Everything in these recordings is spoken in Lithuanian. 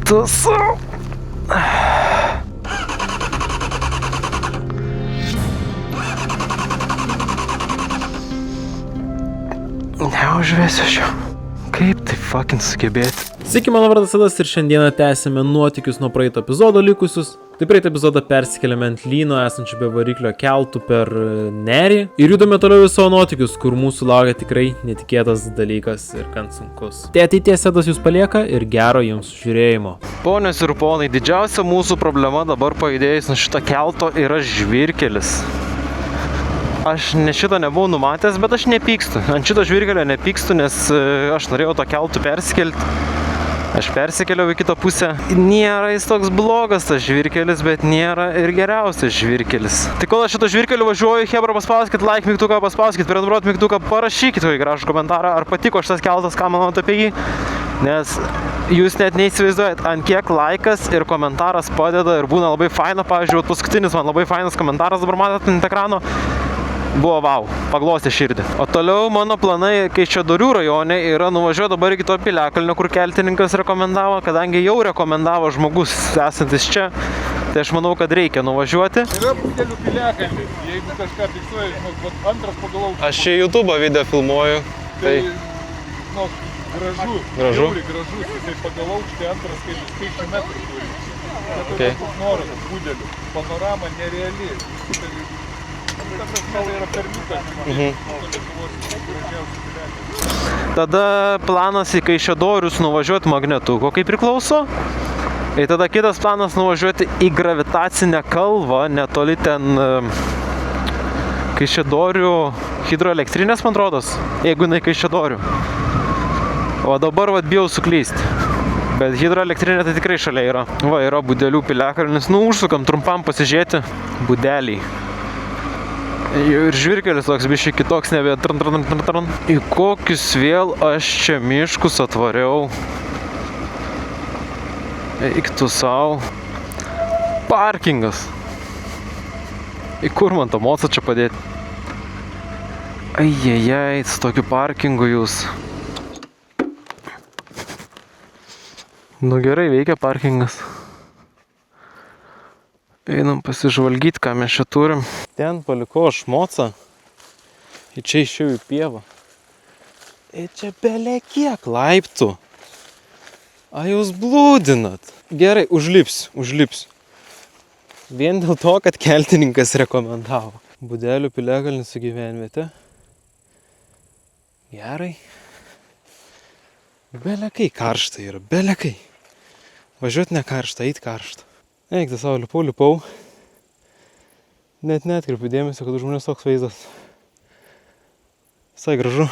Tu savo. Neužvesiu šio. Kaip tai fucking sugebėti? Sveiki, mano vardas Adas ir šiandieną tęsime nuotykius nuo praeito epizodo likusius. Tai praeitą epizodą persikeliame ant lyno esančio be variklio keltų per nerį ir judame toliau į savo nuotykius, kur mūsų laukia tikrai netikėtas dalykas ir gan sunkus. Tai ateities Adas jūs palieka ir gero jums žiūrėjimo. Ponios ir ponai, didžiausia mūsų problema dabar pajudėjus nuo šito kelto yra žvyrkelis. Aš šito nebuvau numatęs, bet aš nepykstu. Ant šito žvyrkelio nepykstu, nes aš norėjau to keltų persikelti. Aš persikeliau į kitą pusę. Nėra jis toks blogas tas žvyrkelis, bet nėra ir geriausias žvyrkelis. Tai kol aš šito žvyrkeliu važiuoju, hebra, paspauskit like mygtuką, paspauskit prenumeruot mygtuką, parašykit kokį gražų komentarą, ar patiko šitas keltas, ką manot apie jį. Nes jūs net neįsivaizduojat, ant kiek laikas ir komentaras padeda ir būna labai faina. Pavyzdžiui, paskutinis man labai fainas komentaras dabar matot ant ekrano. Buvo wow, paglostė širdį. O toliau mano planai Kaišiadorių rajone yra nuvažiuoti dabar iki to piliakalnio, kur keltininkas rekomendavo, kadangi jau rekomendavo žmogus esantis čia, tai aš manau, kad reikia nuvažiuoti. Yra Budelių piliakalnis, jeigu kažką fiksuoja, žinok, antras pagal aukštą. Aš čia YouTube video filmuoju. Tai, žinok, gražu. Gražu? Gražus, jisai pagal aukštį antras skaičių metrų turi. Okay. Tai noras Budelių. Panorama nereali. Tada planas į Kaišiadorius nuvažiuoti magnetuko, kaip priklauso. Ir tada kitas planas nuvažiuoti į gravitacinę kalvą, netoli ten Kaišiadorių hidroelektrinės, man rodos, jeigu jinai Kaišiadorių. O dabar bijau suklysti. Bet hidroelektrinė tai tikrai šalia yra. Va, yra Budelių piliakalnis. Nu, užsukam trumpam pasižiūrėti. Budeliai. Ir žvyrkelis toks biškai kitoks, nebe tran. Į kokius vėl aš čia miškus atvariau. Eik tu savo. Parkingas. Į kur man tą mocą čia padėti? Aiejei, su tokiu parkingu jūs. Nu gerai, veikia parkingas. Einam pasižvalgyti, ką mes čia turim. Ten palikau aš mocą. Ir čia išėjau į pievą. Ir čia belė kiek laiptų. A, jūs blūdinat. Gerai, užlipsiu. Vien dėl to, kad keltininkas rekomendavo. Budelių piliakalnis su gyvenviete. Gerai. Belekai karšta yra, belekai. Važiuot ne karšta, eit karšta. Eik, tą savo lipau. Net netkreipiu dėmesio, kad už manęs toks vaizdas. Visai gražu.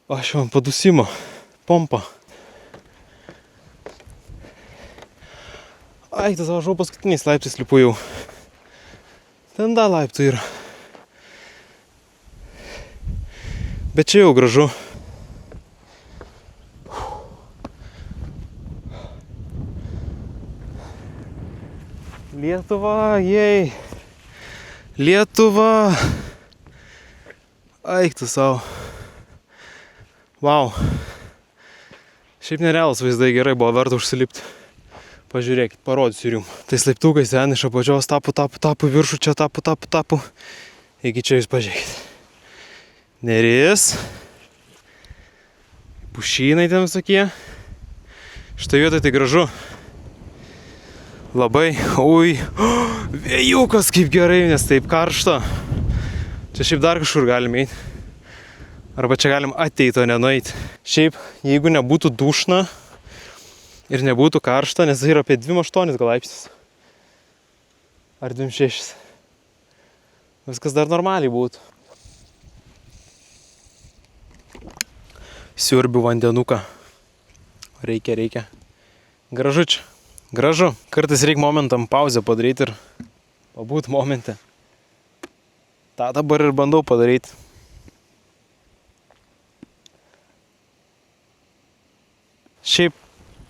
O aš jau ant padusimo. Pompa. Ai, tas savo paskutiniais laiptais lipu jau. Ten da laiptų yra. Bet čia jau gražu. Lietuva, jei. Lietuva. Eik tu savo. Wow. Šiaip nerealus vaizdai, gerai, buvo verta užsilipti. Pažiūrėkit, parodysiu ir jums. Tai laiptukais ten iš apačios tapu, viršų čia tapu. Iki čia jūs pažiūrėkit. Neris. Pušynai ten visokie. Štai vietoj tai gražu. Labai, vėjukas kaip gerai, nes taip karšta. Čia šiaip dar kažkur galim eiti. Arba čia galim ateiti, o nenueiti. Šiaip, jeigu nebūtų dušna ir nebūtų karšta, nes tai yra apie 28 gal laipsnius. Ar 26. Viskas dar normaliai būtų. Siurbiu vandenuką. Reikia. Gražu čia. Gražu. Kartais reikia momentam pauzę padaryti ir pabūt momente. tą dabar ir bandau padaryti. Šiaip,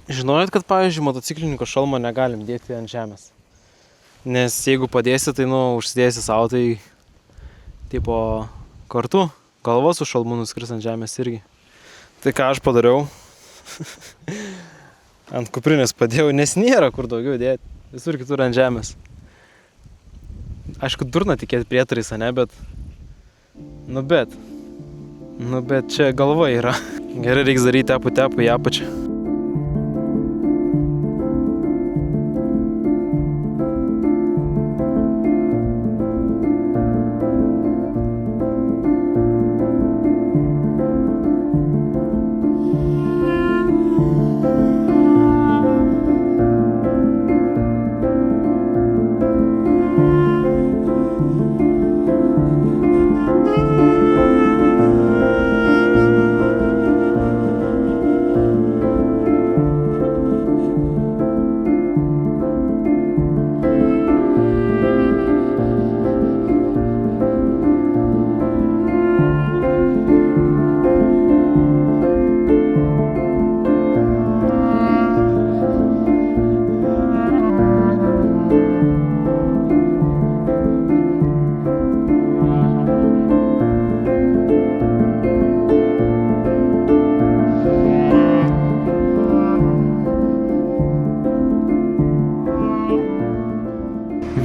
žinojot, kad, pavyzdžiui, motociklininko šalmo negalim dėti ant žemės. Nes jeigu padėsi, tai, užsidėsi savo, tai tipo kartu, galva su šalmu nuskris ant žemės irgi. Tai ką aš padariau? Ant kuprinės padėjau, nes nėra kur daugiau dėti. Visur kitur ant žemės. Aišku, durna tikėti prietarais, ne, bet... Nu bet čia galva yra. Gerai, reiks daryti tepu į apačią.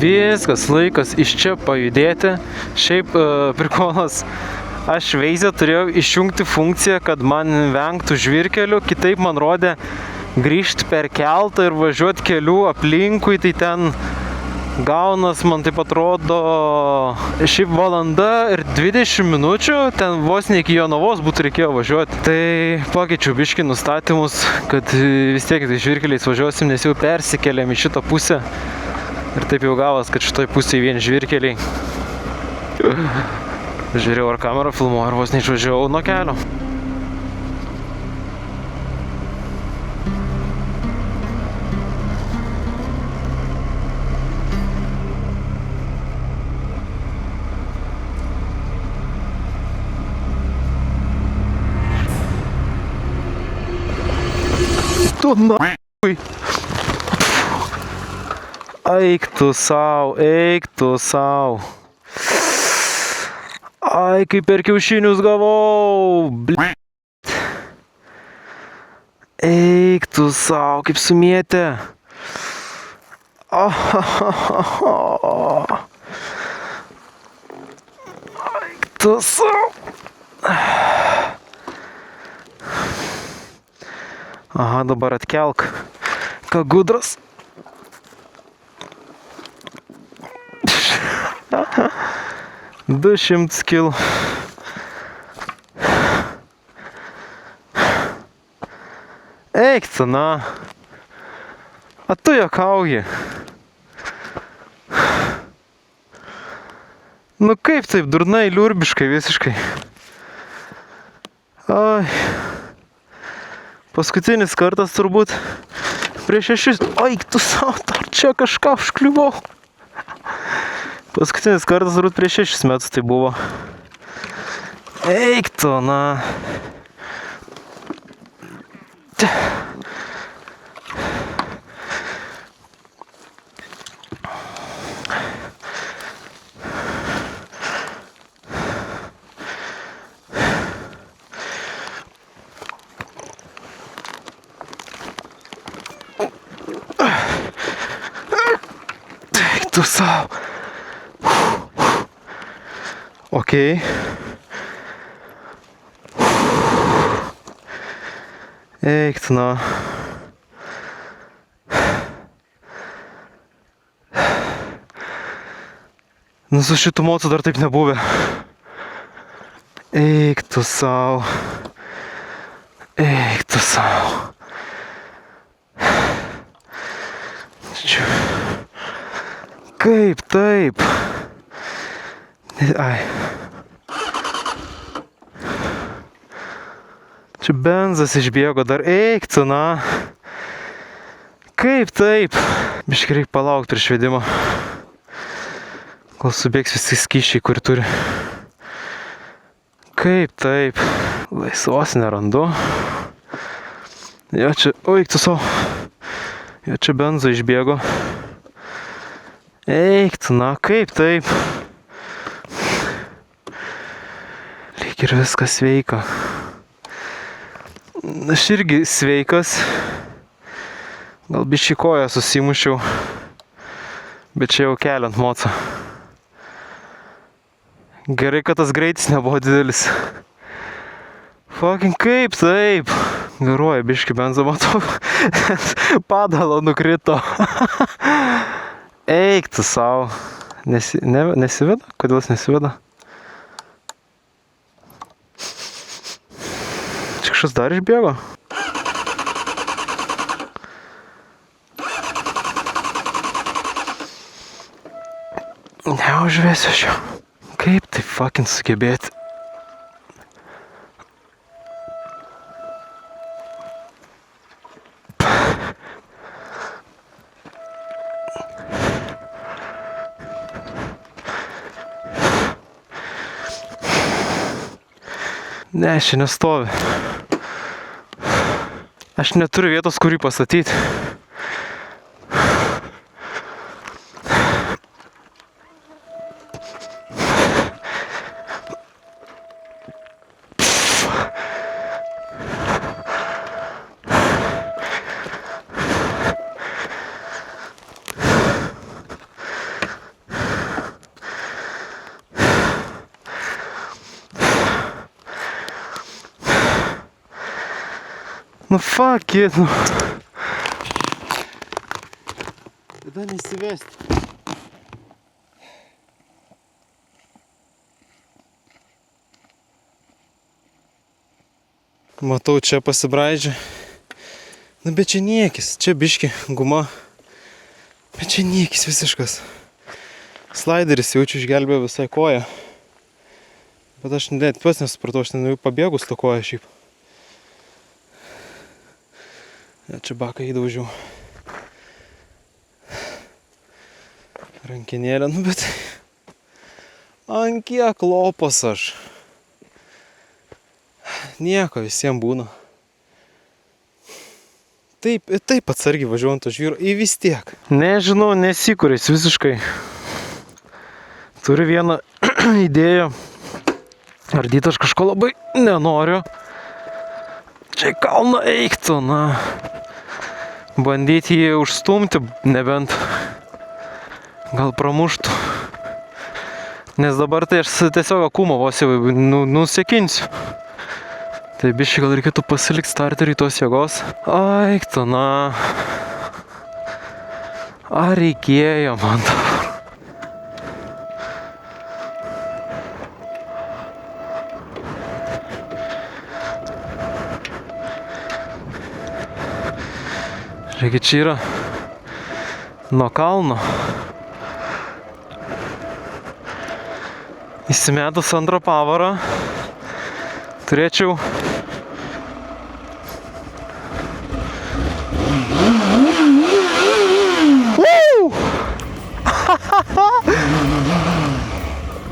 Viskas, laikas iš čia pajudėti. Šiaip prikolas, aš Waze turėjau išjungti funkciją, kad man vengtų žvyrkelių, kitaip man rodė grįžti per keltą ir važiuoti kelių aplinkui, tai ten gaunas, man taip atrodo, šiaip valanda ir 20 minučių, ten vos ne iki Jonavos būtų reikėjo važiuoti. Tai pakeičiau biškį nustatymus, kad vis tiek žvyrkeliais važiuosim, nes jau persikėlėm į šitą pusę. Ir taip jau gavas, kad šitoj pusėje vien žvyrkeliai. Žiūrėjau, ar kamerą filmuoju, ar vos neišvažiavau nuo kelio. Tu na***ui. Eik tu sau, eik tu sau. Ai, kaip per kiaušinius gavau. Eik tu sau, kaip sumėtė. Eik tu sau. Aha, dabar atkelk. Ką gudras. 200 kil. Eik tu, na. A tu juokauji. Nu kaip taip, durnai, liurbiškai visiškai. Ai. Paskutinis kartas turbūt. Prieš 6. Eik tu sau, dar čia kažką užkliuvau. Paskutinis kartas turbūt prieš 6 metus tai buvo. Eik tu, na. Eik tu sau. Okei. Eik tu, na. Nu su šitų mocu dar taip nebuvę. Eik tu sau. Eik tu sau. Kaip taip? Ai. Čia benzas išbėgo dar. Eik tu, na. Kaip taip? Biškai reik palaukti prieš vedimą. Kol subėgs visi skyšiai, kur turi. Kaip taip? Laisvos nerandu. Jo čia, eik tu sau. Jo čia benzo išbėgo. Eik tu, na, kaip taip? ir viskas sveika. Aš irgi sveikas. Gal biškį koją susimušiau. Bet čia jau keliant mocą. Gerai, kad tas greitis nebuvo didelis. Fucking kaip taip. Garuoja biškį benzo, matau. Padalo nukrito. Eik tu savo. Nesiveda? Kodėl jis nesiveda? Čia kažkas dar išbėgo? Neužvėsiu aš jau. Kaip tai fucking sugebėti? Ne, čia nestovi. Aš neturiu vietos, kurį pastatyti. Nu fuck it, nu. Tada nesivesti. Matau, čia pasibraidžia. Nu bet čia niekis, čia biški guma. Bet čia niekis visiškas. Slaideris jaučiu išgelbėjo visai koją. Bet aš net pats nesupratau, aš ten pabėgus to koją šiaip. Čia baką įdaužiau. Rankinėlę, nu bet... Ant kiek lopas aš. Nieko, visiems būna. Taip atsargiai važiuojant to žvyro, į vis tiek. Nežinau, nesikūrės visiškai. Turiu vieną idėją. Ardyti aš kažko labai nenoriu. Čia į kalną eiktų, na. Bandyti jį užstumti, nebent gal pramuštų. Nes dabar tai aš tiesiog akūmą vos jau nusekinsiu. Tai biškai gal reikėtų pasilikti starterį tos jėgos. Eiktų, na. Ar reikėjo man dabar? Žiūrėkit, čia yra nuo kalno. Įsimetus antrą pavarą turėčiau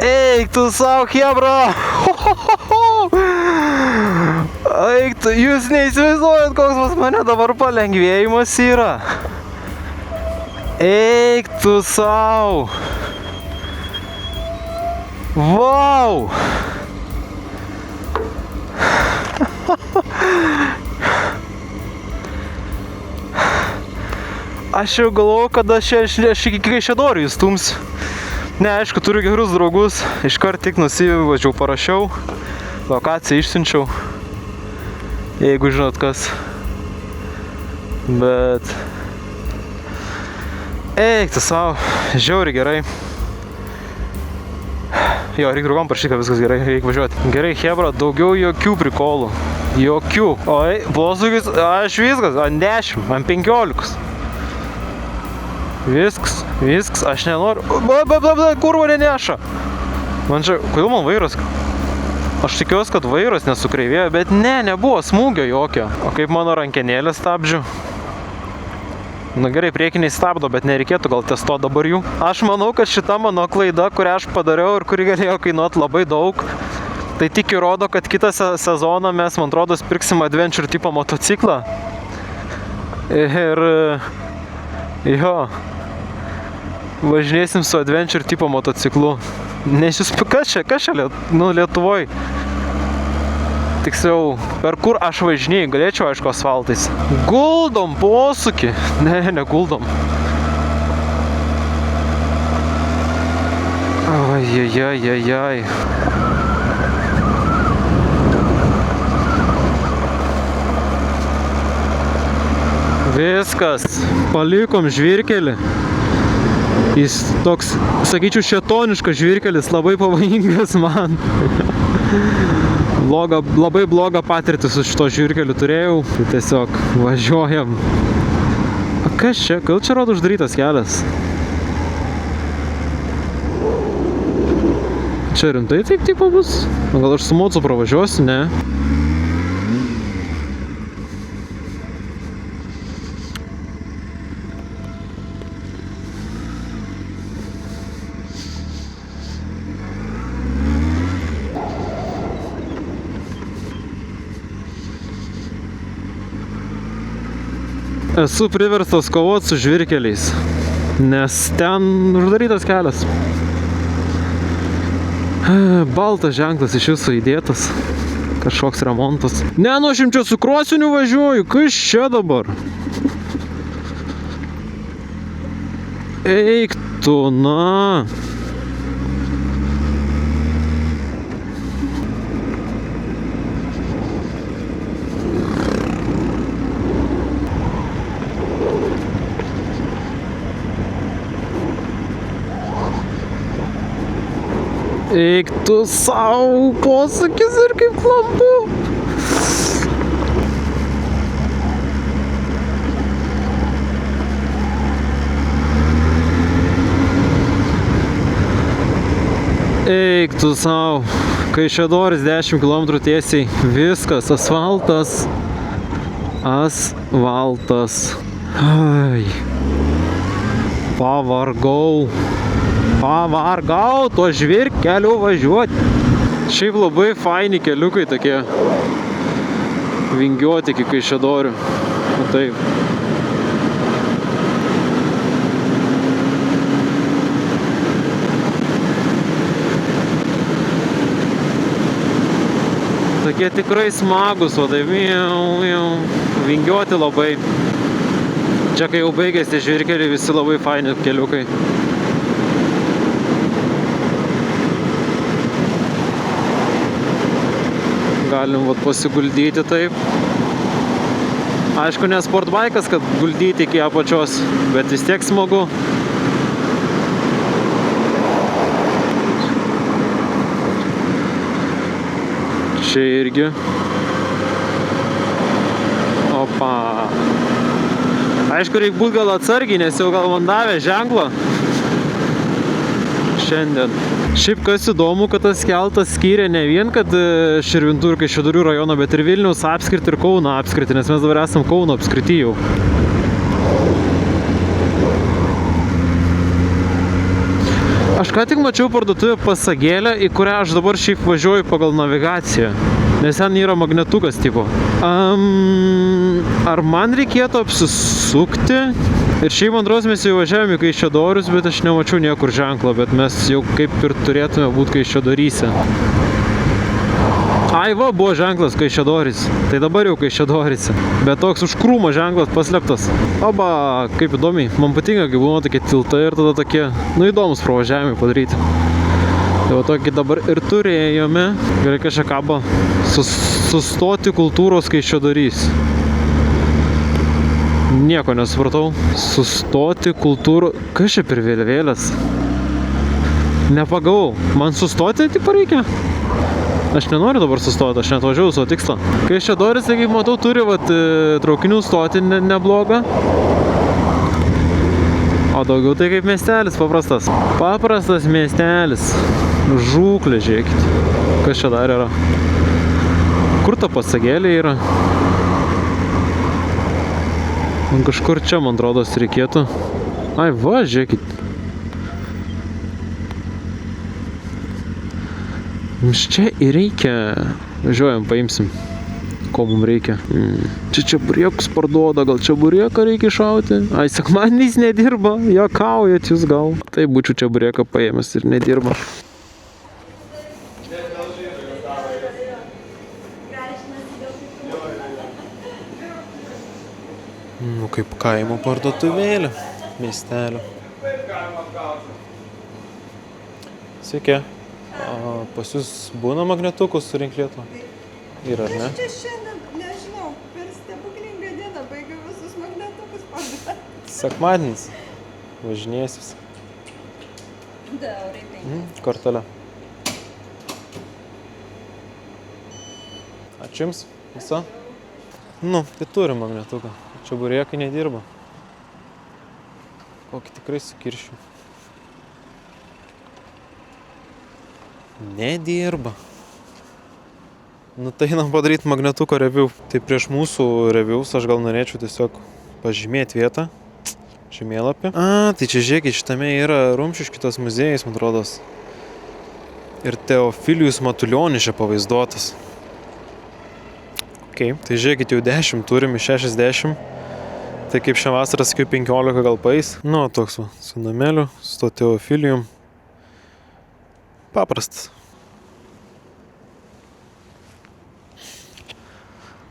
Eik tu savo, chebra! Eik tu, jūs neįsivaizduojat, koks pas mane dabar palengvėjimas yra. Eik tu savo. Vau! Aš jau galvoju, kad aš iki Kaišiadorių įstumsiu. Ne, aišku, turiu gerus draugus. Iškart tik nusivažiau, parašiau. Lokaciją išsiunčiau. Jeigu žinot kas. Bet... Eik tu savo, žiauriai gerai. Jo, reikia draugam parašyti, kad viskas gerai, reikia važiuoti. Gerai, chebra, daugiau jokių prikolų. Jokių. Oi, posūkis, aš viskas, ant 10, ant 15. Viskas, aš nenoriu. Kurva neneša. Man čia, kodėl man vairas? Aš tikiuosi, kad vairas nesukreivėjo, bet ne, nebuvo smūgio jokio. O kaip mano rankenėlė stabdžių? Na gerai, priekiniai stabdo, bet nereikėtų gal testuoti dabar jų. Aš manau, kad šita mano klaida, kurią aš padariau ir kuri galėjo kainuoti labai daug, tai tik įrodo, kad kitą sezoną mes, man atrodo, pirksim adventure tipo motociklą. Ir... Jo. Važinėsim su adventure tipo motociklu. Nes jūs... Kas čia, Lietuvoj? Tiksliau, per kur aš važinėjau, galėčiau, aišku, asfaltais. Guldom posūkį. Ne guldom. Ajajajajaj. Viskas. Palikom žvyrkelį. Jis toks, sakyčiau, šėtoniškas žvyrkelis, labai pavojingas man. Labai blogą patirtį su šito žvyrkeliu turėjau. Tai tiesiog važiuojam. A kas čia? Gal čia rodo uždarytas kelias? Čia rimtai taip tipo bus? Gal aš su mocu pravažiuosiu? Ne. Esu priverstas kovoti su žvyrkeliais, nes ten uždarytas kelias. Baltas ženklas iš viso įdėtas, kažkoks remontas. Ne, nu aš čia su krosiniu važiuoju, kas čia dabar? Eik tu, na. Eik tu savo, posakis ir kaip klampu. Eik tu savo, Kaišiadorys 10 km tiesiai, viskas, asfaltas. Ai, pavargau tuo žvyrkeliu važiuoti. Šiaip labai faini keliukai tokie vingiuoti iki Kaišiadorių. Taip. Tokie tikrai smagus, o taip vingiuoti labai. Čia kai jau baigėsi žvyrkeliai, visi labai faini keliukai. Galim pasiguldyti taip. Aišku, ne sportbaikas, kad guldyti iki apačios, bet vis tiek smagu. Čia irgi. Opa. Aišku, reikia būti gal atsargiai, nes jau gal man davė ženklą. Šiandien. Šiaip kas įdomu, kad tas keltas skyrė ne vien, kad Širvintų ir Kaišiadorių rajono, bet ir Vilniaus apskritį ir Kauno apskritį, nes mes dabar esam Kauno apskrity jau. Aš ką tik mačiau parduotuvę Pasagėlę, į kurią aš dabar šiaip važiuoju pagal navigaciją, nes ten yra magnetukas tipo. Ar man reikėtų apsisukti? Ir šiaip man atrodo, mes jau važiavome į Kaišiadorius, bet aš nemačiau niekur ženklo, bet mes jau kaip ir turėtume būti Kaišiadoryse. Ai va, buvo ženklas Kaišiadorys, tai dabar jau Kaišiadoryse. Bet toks už krūmo ženklas paslėptas. Oba, kaip įdomiai, man patinka, kai būna tokie tiltai ir tada tokie, įdomus pravažiavimai padaryti. Tai va tokį dabar ir turėjome. Gerai, kažką kabo. Sustoti kultūros Kaišiadorys. Nieko nesupratau. Sustoti kultūrų... Kas čia per vėliavėlės? Nepagavau. Man sustoti tipo reikia? Aš nenoriu dabar sustoti, aš net važiuoju savo tikslą. Kaišiadorys, tai kaip matau, turi traukinių stoti neblogą. O daugiau tai kaip miestelis paprastas. Paprastas miestelis. Žūklė, žiūrėkit. Kas čia dar yra? Kur ta Pasagėlė yra? Man kažkur čia, man atrodo, reikėtų. Ai, va, žiūrėkit. Mums čia ir reikia. Važiuojam, paimsim. Ko mums reikia. Čia čeburėkus parduoda, gal čeburėką reikia šauti? Ai, sekmadieniais nedirba, juokaujat jūs gal. Tai būčiau čeburėką paėmęs ir nedirba. Nu, kaip kaimo parduotuvėlė, miestelio. Sveiki. Pas jūs būna magnetukų surinklėtų? Yra, ar ne? Čia šiandien, nežinau, per stebuklingą dieną baigiau visus magnetukus parduoti. Sekmadienis. Važinėsis. Da, eurai 5. Kortelė. Ačiū Jums. Visa? Nu, tai turi magnetuką. Čia burėkai nedirba. Kokį tikrai sukiršiu. Nedirba. Nu tai einam padaryti magnetuko review. Tai prieš mūsų reviews aš gal norėčiau tiesiog pažymėti vietą. Žemėlapį. Tai čia žiūrėkit, šitame yra Rumšiškitos muziejus, man atrodos. Ir Teofilijus Matulionis čia pavaizduotas. Okay. Tai žiūrėkit, jau 10 turim iš 60. Tai kaip šią vasarą sakiau 15 gal paeis. Nu, toks va, su nameliu, su to Teofilijum. Paprastas.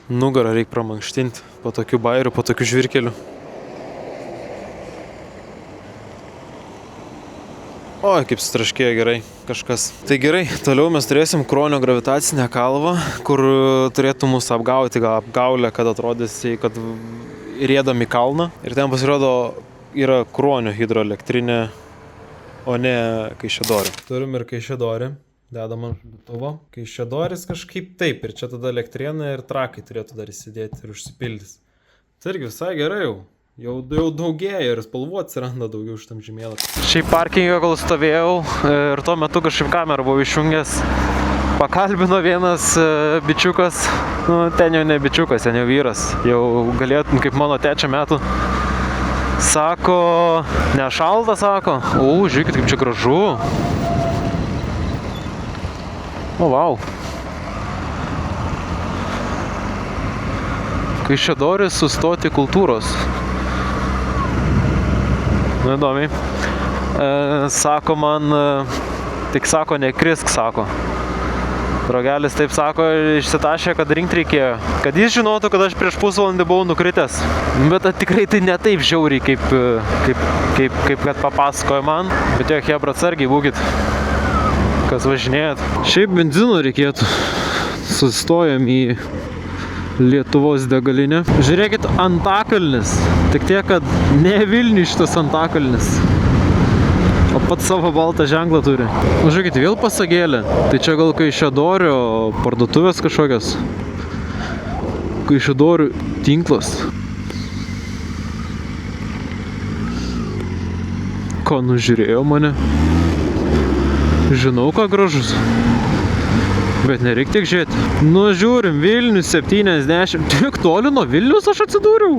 Nugarą reikia pramankštinti po tokių bairių, po tokių žvirkelių. Oi, kaip sutraškėjo gerai kažkas. Tai gerai, toliau mes turėsim Kruonio gravitacinę kalvą, kur turėtų mus apgauti, gal apgaulę, kad atrodys, kad riedam į kalną. Ir ten pasirodo yra Kruonio hidroelektrinė, o ne Kaišiadorė. Turim ir Kaišiadorį, dedam ant šaldytuvo. Kaišiadoris kažkaip taip, ir čia tada Elektrėnai ir Trakai turėtų dar įsidėti ir užsipildys. Tai irgi visai gerai jau. Jau daugėja ir spalvų atsiranda daugiau šitam žemėlapį. Šiaip parkinge gal stovėjau ir tuo metu kažkaip kamerą buvau išjungęs. Pakalbino vienas bičiukas, nu ten jau ne bičiukas, ten jau vyras, jau galėtum kaip mano tečia metų. Sako, nešalta, sako. Žiūrėkit, kaip čia gražu. Vau. Kaišiadoris sustoti kultūros. Nu, įdomiai. Sako man, tik sako, nekrisk, sako. Draugelis taip sako, išsitašė, kad rinkti reikėjo. Kad jis žinotų, kad aš prieš pusvalandį buvau nukritęs. Bet tikrai tai ne taip žiauriai, kaip kad papasakojo man. Bet jo, hebra, atsargiai būkit, kas važinėjat. Šiaip benzino reikėtų. Sustojom į Lietuvos degalinę. Žiūrėkit, Antakalnis. Tik tiek, kad ne Vilniuj šitas Antakalnis. O pats savo baltą ženklą turi. Žiūrėkit, vėl pasagėlė. Tai čia gal Kaišiadorio parduotuvės kažkokios. Kaišiadorių tinklas. Ko, nužiūrėjo mane? Žinau, ką gražus. Bet nereik tik žiūrėti. Nu, žiūrim, Vilnius 70. Tiek toli nuo Vilnius aš atsidūriau.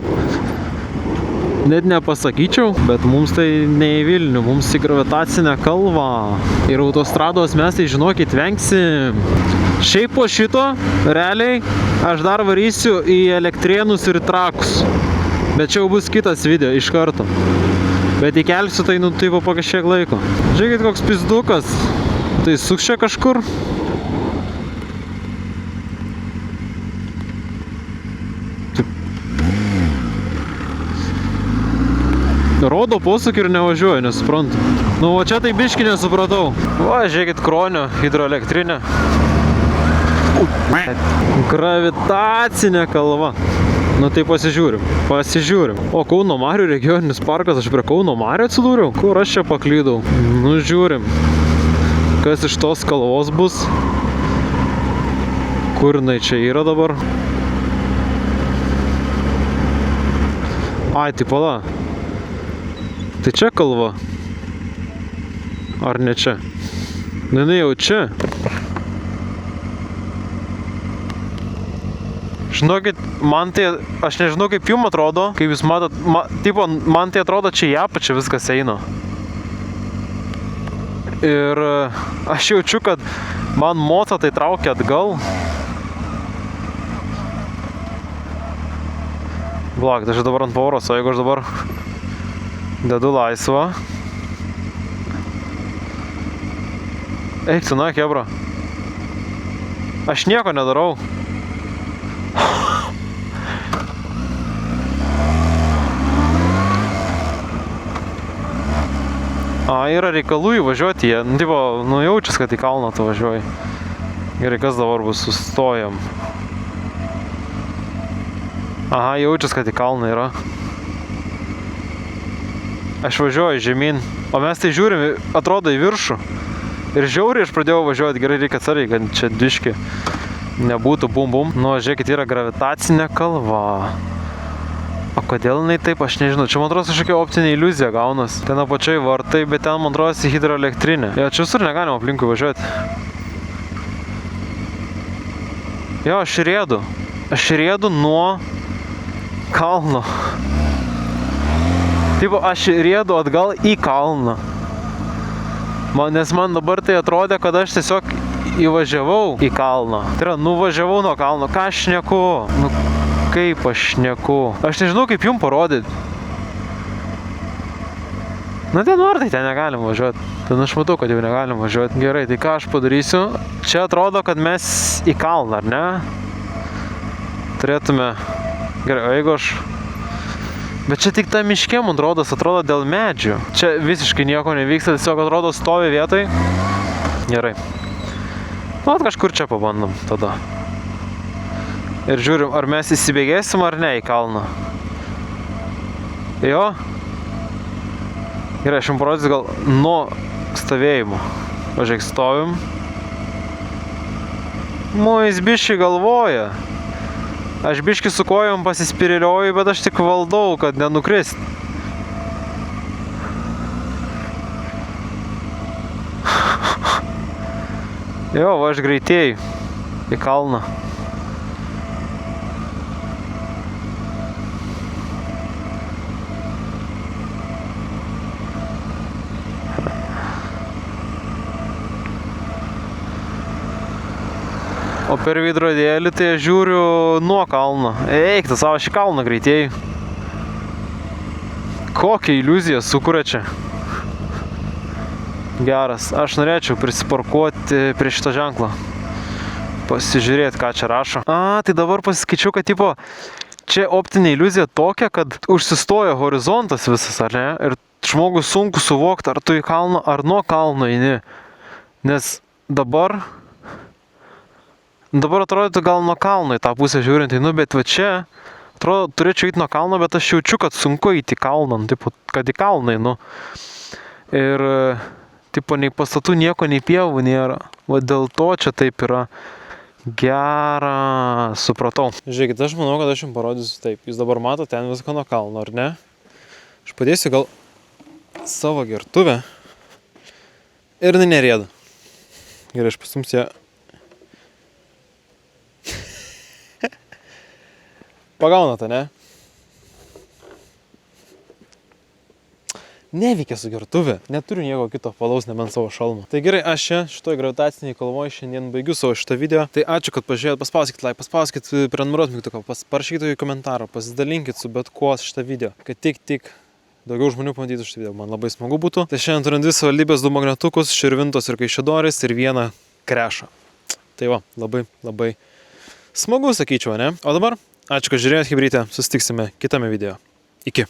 Net nepasakyčiau, bet mums tai ne į Vilnių, mums į gravitacinę kalvą. Ir autostrados mes tai žinokit vengsim. Šiaip po šito, realiai, aš dar varysiu į Elektrėnus ir Trakus. Bet čia jau bus kitas video iš karto. Bet įkelsiu tai nu taip po kažkiek laiko. Žiūrėkit, koks pizdukas. Tai suks čia kažkur. Rodo posūkį ir nevažiuoju, nesuprantu. Nu, o čia tai biškį nesupratau. Va, žiūrėkit, Kruonio hidroelektrinė. Gravitacinė kalva. Nu, tai pasižiūrim. O, Kauno Marių regioninis parkas, aš prie Kauno Marių atsidūriau? Kur aš čia paklydau? Nu, žiūrim. Kas iš tos kalvos bus? Kur jinai čia yra dabar? Ai, tai pala. Tai čia kalva? Ar ne čia? Nu, jinai jau čia. Žinokit, man tai, aš nežinau kaip jums atrodo, kaip jūs matot, man tai atrodo čia į apačią viskas eina. Ir aš jaučiu, kad man motą tai traukia atgal. Blak, tai aš dabar ant poros, o jeigu aš dabar dedu laisvą. Eik tu, na, kebra. Aš nieko nedarau. Yra reikalų įvažiuoti, jie, jaučias, kad į kalną tu važiuoji. Gerai, kas dabar bus, sustojam. Aha, jaučias, kad į kalną yra. Aš važiuoju žemyn, o mes tai žiūrim, atrodo į viršų. Ir žiauriai aš pradėjau važiuoti, gerai reikia atsargiai, kad čia diški nebūtų bum bum. Nu, žiūrėkit, yra gravitacinė kalva. O kodėl jinai taip, aš nežinau, čia man atrodo kažkokia optinė iliuzija gaunas. Ten apačiai vartai, bet ten man atrodo hidroelektrinė. Jo, čia visur negalima aplinkui važiuoti. Jo, aš riedu nuo kalno. Taip, aš riedu atgal į kalną. Nes man dabar tai atrodė, kad aš tiesiog įvažiavau į kalną. Tai yra, nuvažiavau nuo kalno. Ką aš šneku? Nu, kaip aš šneku? Aš nežinau, kaip jums parodyti. Na, ten vartai, ten negalim važiuoti. Ten aš matau, kad jau negalim važiuoti. Gerai, tai ką aš padarysiu? Čia atrodo, kad mes į kalną, ar ne? Turėtume... Gerai, o jeigu aš... Bet čia tik ta miškė, man atrodo dėl medžių. Čia visiškai nieko nevyksta, tiesiog atrodo stovi vietoj. Gerai. Nu, kažkur čia pabandom tada. Ir žiūrim, ar mes įsibėgėsim ar ne į kalną. Jo. Gerai, aš jums parodysiu gal nuo stovėjimo. Važiuok, stovim. Jis biškai galvoja. Aš biškai su kojom pasispirėlioju, bet aš tik valdau, kad nenukrist. Jo, aš greitėju į kalną. O per veidrodėlį tai aš žiūriu nuo kalno. Eik, tu savo šį kalną greitėjai. Kokią iliuziją sukuria čia. Geras. Aš norėčiau prisiparkuoti prie šito ženklo. Pasižiūrėti, ką čia rašo. Tai dabar pasiskaičiau, kad tipo, čia optinė iliuzija tokia, kad užsistoja horizontas visas, ar ne? Ir žmogus sunku suvokti, ar tu į kalną, ar nuo kalno eini. Nes dabar atrodytų gal nuo kalno į tą pusę žiūrint, bet va čia, atrodo, turėčiau eiti nuo kalno, bet aš jaučiu, kad sunku eiti į kalną, tipo, kad į kalną einu. Ir, tipo, nei pastatų nieko, nei pievų nėra. Va dėl to čia taip yra. Gera, supratau. Žiūrėkit, aš manau, kad aš jums parodysiu taip. Jūs dabar matote ten viską nuo kalno, ar ne? Aš padėsiu gal savo gertuvę. Ir nerėda. Gerai, aš pastumsiu ją. Pagaunate, ne? Neveikia su gertuvė. Neturiu nieko kito palaus, nebent savo šalmą. Tai gerai, aš čia šitoj gravitaciniai kalvoj šiandien baigiu savo šitą video. Tai ačiū, kad pažiūrėjot, paspauskit like, paspauskit prenumeruot mygtuką, parašykite į komentarą, pasidalinkit su bet kuo šitą video, kad tik daugiau žmonių pamatytų šitą video. Man labai smagu būtų. Tai šiandien turim 2 savivaldybės, 2 magnetukus, Širvintos ir Kaišiadorys ir 1 krešą. Tai va, labai smagu, sakyčiau, ne? O dabar ačiū, kad žiūrėjot, chebryte. Susitiksime kitame video. Iki.